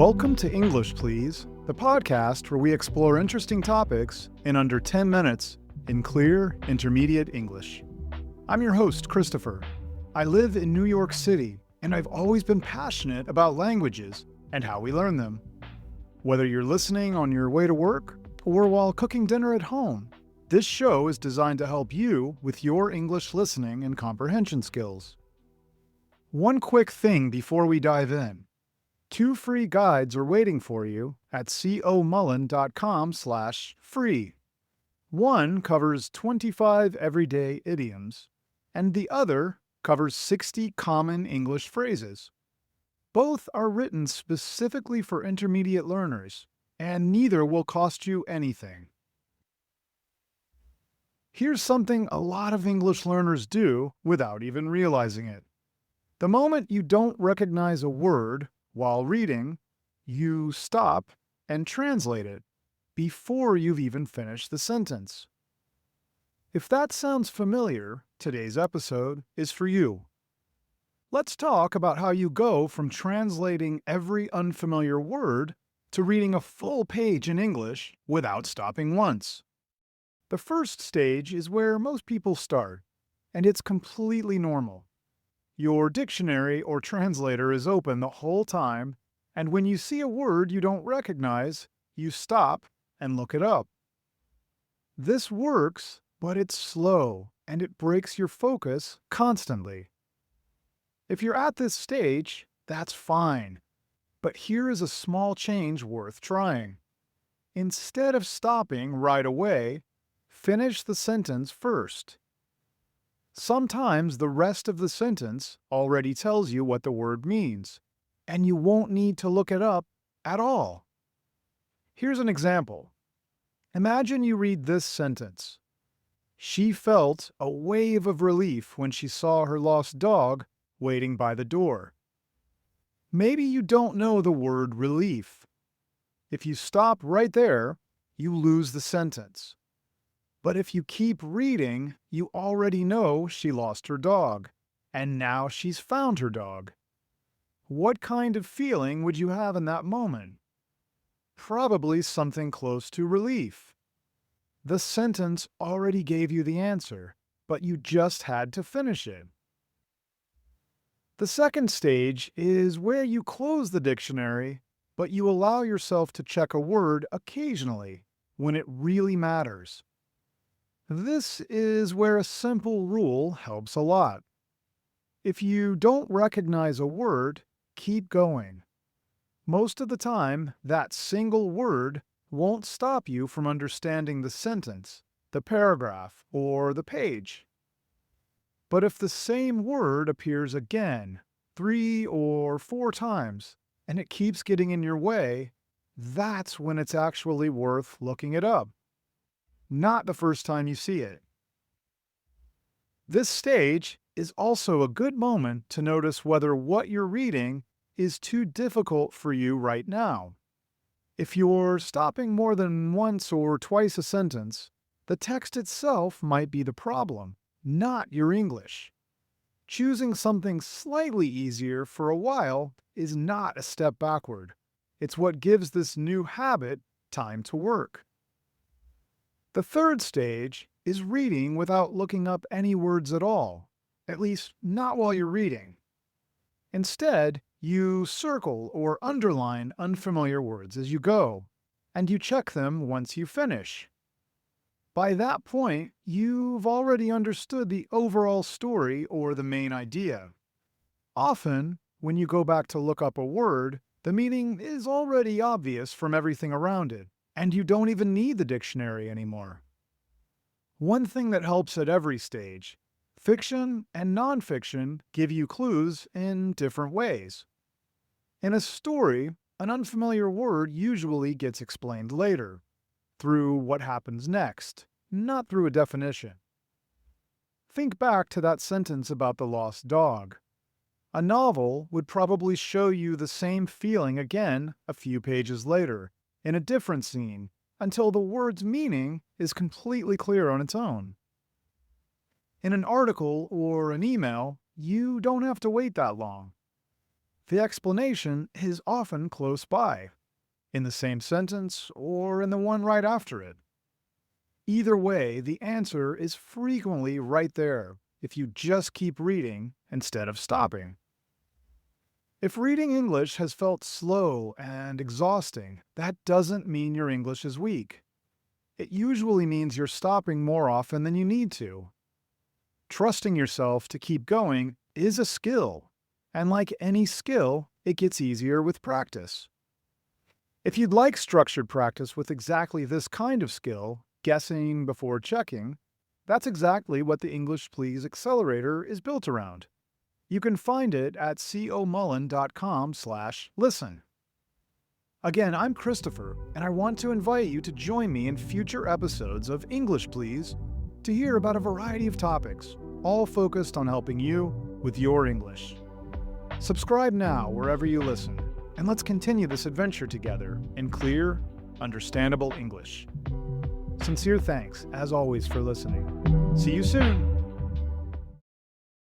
Welcome to English Please, the podcast where we explore interesting topics in under 10 minutes in clear, intermediate English. I'm your host, Christopher. I live in New York City, and I've always been passionate about languages and how we learn them. Whether you're listening on your way to work or while cooking dinner at home, this show is designed to help you with your English listening and comprehension skills. One quick thing before we dive in. 2 free guides are waiting for you at comullen.com/free. One covers 25 everyday idioms, and the other covers 60 common English phrases. Both are written specifically for intermediate learners, and neither will cost you anything. Here's something a lot of English learners do without even realizing it. The moment you don't recognize a word while reading, you stop and translate it before you've even finished the sentence. If that sounds familiar, today's episode is for you. Let's talk about how you go from translating every unfamiliar word to reading a full page in English without stopping once. The first stage is where most people start, and it's completely normal. Your dictionary or translator is open the whole time, and when you see a word you don't recognize, you stop and look it up. This works, but it's slow, and it breaks your focus constantly. If you're at this stage, that's fine. But here is a small change worth trying. Instead of stopping right away, finish the sentence first. Sometimes the rest of the sentence already tells you what the word means, and you won't need to look it up at all. Here's an example. Imagine you read this sentence. She felt a wave of relief when she saw her lost dog waiting by the door. Maybe you don't know the word relief. If you stop right there, you lose the sentence. But if you keep reading, you already know she lost her dog, and now she's found her dog. What kind of feeling would you have in that moment? Probably something close to relief. The sentence already gave you the answer, but you just had to finish it. The second stage is where you close the dictionary, but you allow yourself to check a word occasionally when it really matters. This is where a simple rule helps a lot. If you don't recognize a word, keep going. Most of the time, that single word won't stop you from understanding the sentence, the paragraph, or the page. But if the same word appears again, 3 or 4 times, and it keeps getting in your way, that's when it's actually worth looking it up. Not the first time you see it. This stage is also a good moment to notice whether what you're reading is too difficult for you right now. If you're stopping more than once or twice a sentence, the text itself might be the problem, not your English. Choosing something slightly easier for a while is not a step backward. It's what gives this new habit time to work. The third stage is reading without looking up any words at all, at least not while you're reading. Instead, you circle or underline unfamiliar words as you go, and you check them once you finish. By that point, you've already understood the overall story or the main idea. Often, when you go back to look up a word, the meaning is already obvious from everything around it, and you don't even need the dictionary anymore. One thing that helps at every stage: fiction and nonfiction give you clues in different ways. In a story, an unfamiliar word usually gets explained later, through what happens next, not through a definition. Think back to that sentence about the lost dog. A novel would probably show you the same feeling again a few pages later, in a different scene, until the word's meaning is completely clear on its own. In an article or an email, you don't have to wait that long. The explanation is often close by, in the same sentence or in the one right after it. Either way, the answer is frequently right there if you just keep reading instead of stopping. If reading English has felt slow and exhausting, that doesn't mean your English is weak. It usually means you're stopping more often than you need to. Trusting yourself to keep going is a skill, and like any skill, it gets easier with practice. If you'd like structured practice with exactly this kind of skill, guessing before checking, that's exactly what the English Please Accelerator is built around. You can find it at comullen.com/listen. Again, I'm Christopher, and I want to invite you to join me in future episodes of English Please to hear about a variety of topics, all focused on helping you with your English. Subscribe now wherever you listen, and let's continue this adventure together in clear, understandable English. Sincere thanks, as always, for listening. See you soon!